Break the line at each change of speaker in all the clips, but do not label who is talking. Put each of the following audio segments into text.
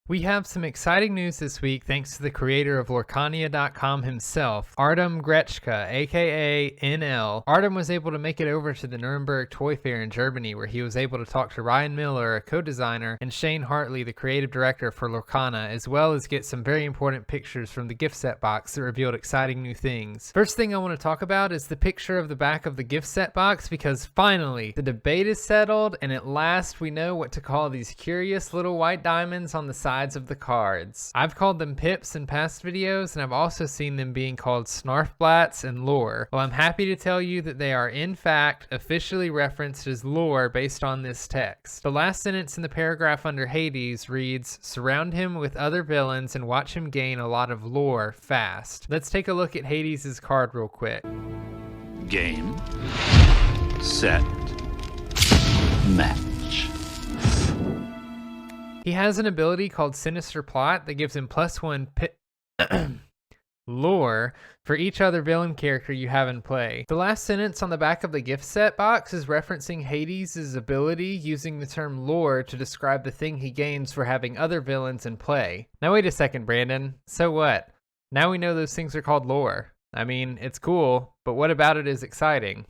We have some exciting news this week thanks to the creator of Lorcania.com himself, Artem Grechka, aka NL. Artem was able to make it over to the Nuremberg Toy Fair in Germany, where he was able to talk to Ryan Miller, a co-designer, and Shane Hartley, the creative director for Lorcana, as well as get some very important pictures from the gift set box that revealed exciting new things. First thing I want to talk about is the picture of the back of the gift set box, because finally, the debate is settled, and at last we know what to call these curious little white diamonds on the sides of the cards. I've called them pips in past videos, and I've also seen them being called snarfblats and lore. Well, I'm happy to tell you that they are in fact officially referenced as lore based on this text. The last sentence in the paragraph under Hades reads, "Surround him with other villains and watch him gain a lot of lore fast." Let's take a look at Hades' card real quick.
Game, set, match.
He has an ability called Sinister Plot that gives him +1 lore for each other villain character you have in play. The last sentence on the back of the gift set box is referencing Hades' ability using the term lore to describe the thing he gains for having other villains in play. Now wait a second, Brandon. So what? Now we know those things are called lore. I mean, it's cool, but what about it is exciting?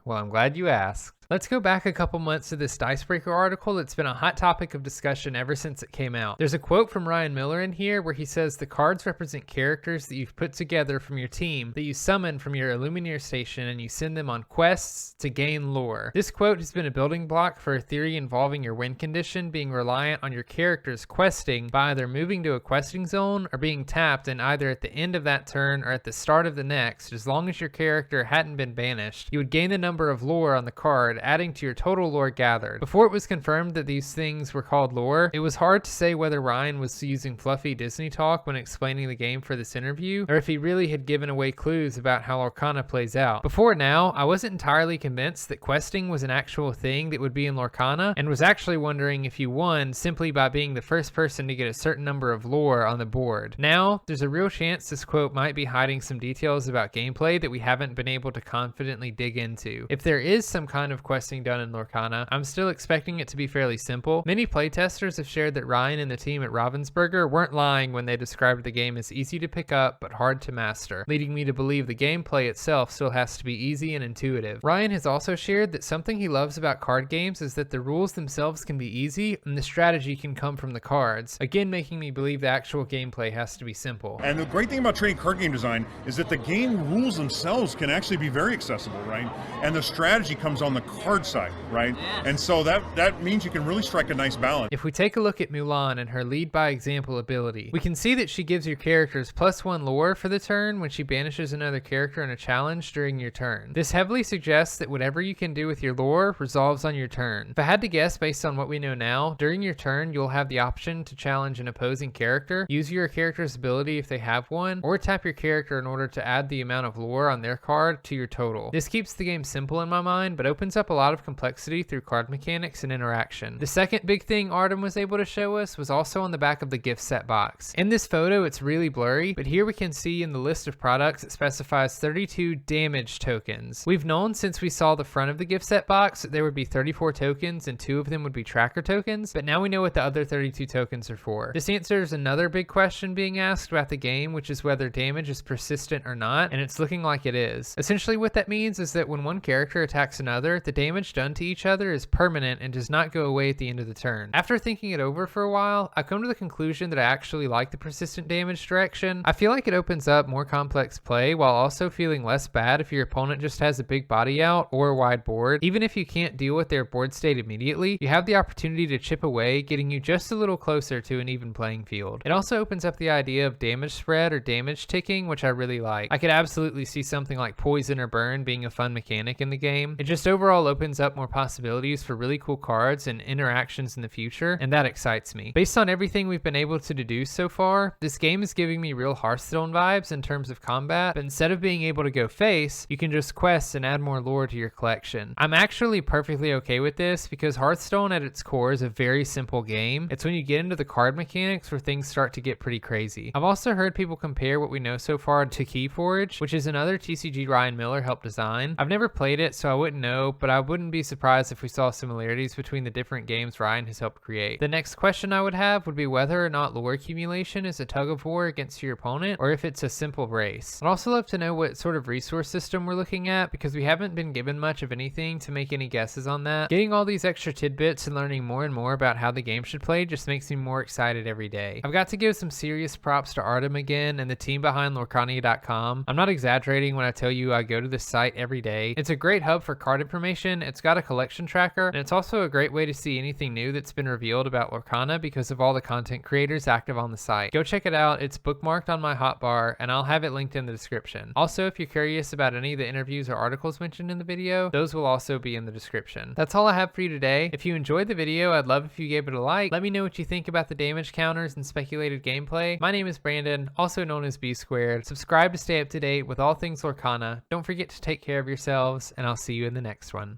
Well, I'm glad you asked. Let's go back a couple months to this Dicebreaker article that's been a hot topic of discussion ever since it came out. There's a quote from Ryan Miller in here where he says the cards represent characters that you've put together from your team that you summon from your Illumineer station and you send them on quests to gain lore. This quote has been a building block for a theory involving your win condition being reliant on your characters questing by either moving to a questing zone or being tapped and either at the end of that turn or at the start of the next. As long as your character hadn't been banished, you would gain the number of lore on the card, adding to your total lore gathered. Before it was confirmed that these things were called lore, it was hard to say whether Ryan was using fluffy Disney talk when explaining the game for this interview, or if he really had given away clues about how Lorcana plays out. Before now, I wasn't entirely convinced that questing was an actual thing that would be in Lorcana, and was actually wondering if you won simply by being the first person to get a certain number of lore on the board. Now, there's a real chance this quote might be hiding some details about gameplay that we haven't been able to confidently dig into. If there is some kind of questing done in Lorcana, I'm still expecting it to be fairly simple. Many playtesters have shared that Ryan and the team at Ravensburger weren't lying when they described the game as easy to pick up but hard to master, leading me to believe the gameplay itself still has to be easy and intuitive. Ryan has also shared that something he loves about card games is that the rules themselves can be easy and the strategy can come from the cards, again making me believe the actual gameplay has to be simple.
And the great thing about trading card game design is that the game rules themselves can actually be very accessible, right? And the strategy comes on the card side, right? And so that means you can really strike a nice balance.
If we take a look at Mulan and her lead by example ability, we can see that she gives your characters +1 lore for the turn when she banishes another character in a challenge during your turn. This heavily suggests that whatever you can do with your lore resolves on your turn. If I had to guess based on what we know now, during your turn you'll have the option to challenge an opposing character, use your character's ability if they have one, or tap your character in order to add the amount of lore on their card to your total. This keeps the game simple in my mind, but opens up a lot of complexity through card mechanics and interaction. The second big thing Artem was able to show us was also on the back of the gift set box. In this photo it's really blurry, but here we can see in the list of products it specifies 32 damage tokens. We've known since we saw the front of the gift set box that there would be 34 tokens and 2 of them would be tracker tokens, but now we know what the other 32 tokens are for. This answers another big question being asked about the game, which is whether damage is persistent or not, and it's looking like it is. Essentially what that means is that when one character attacks another, the damage done to each other is permanent and does not go away at the end of the turn. After thinking it over for a while, I've come to the conclusion that I actually like the persistent damage direction. I feel like it opens up more complex play while also feeling less bad if your opponent just has a big body out or a wide board. Even if you can't deal with their board state immediately, you have the opportunity to chip away, getting you just a little closer to an even playing field. It also opens up the idea of damage spread or damage ticking, which I really like. I could absolutely see something like poison or burn being a fun mechanic in the game. It just overall opens up more possibilities for really cool cards and interactions in the future, and that excites me. Based on everything we've been able to deduce so far, this game is giving me real Hearthstone vibes in terms of combat, but instead of being able to go face, you can just quest and add more lore to your collection. I'm actually perfectly okay with this because Hearthstone at its core is a very simple game. It's when you get into the card mechanics where things start to get pretty crazy. I've also heard people compare what we know so far to Keyforge, which is another TCG Ryan Miller helped design. I've never played it, so I wouldn't know, but I wouldn't be surprised if we saw similarities between the different games Ryan has helped create. The next question I would have would be whether or not lore accumulation is a tug of war against your opponent, or if it's a simple race. I'd also love to know what sort of resource system we're looking at, because we haven't been given much of anything to make any guesses on that. Getting all these extra tidbits and learning more and more about how the game should play just makes me more excited every day. I've got to give some serious props to Artem again and the team behind Lorcania.com. I'm not exaggerating when I tell you I go to this site every day. It's a great hub for card information, it's got a collection tracker, and it's also a great way to see anything new that's been revealed about Lorcana because of all the content creators active on the site. Go check it out, it's bookmarked on my hotbar, and I'll have it linked in the description. Also, if you're curious about any of the interviews or articles mentioned in the video, those will also be in the description. That's all I have for you today. If you enjoyed the video, I'd love if you gave it a like. Let me know what you think about the damage counters and speculated gameplay. My name is Brandon, also known as B Squared. Subscribe to stay up to date with all things Lorcana. Don't forget to take care of yourselves, and I'll see you in the next one.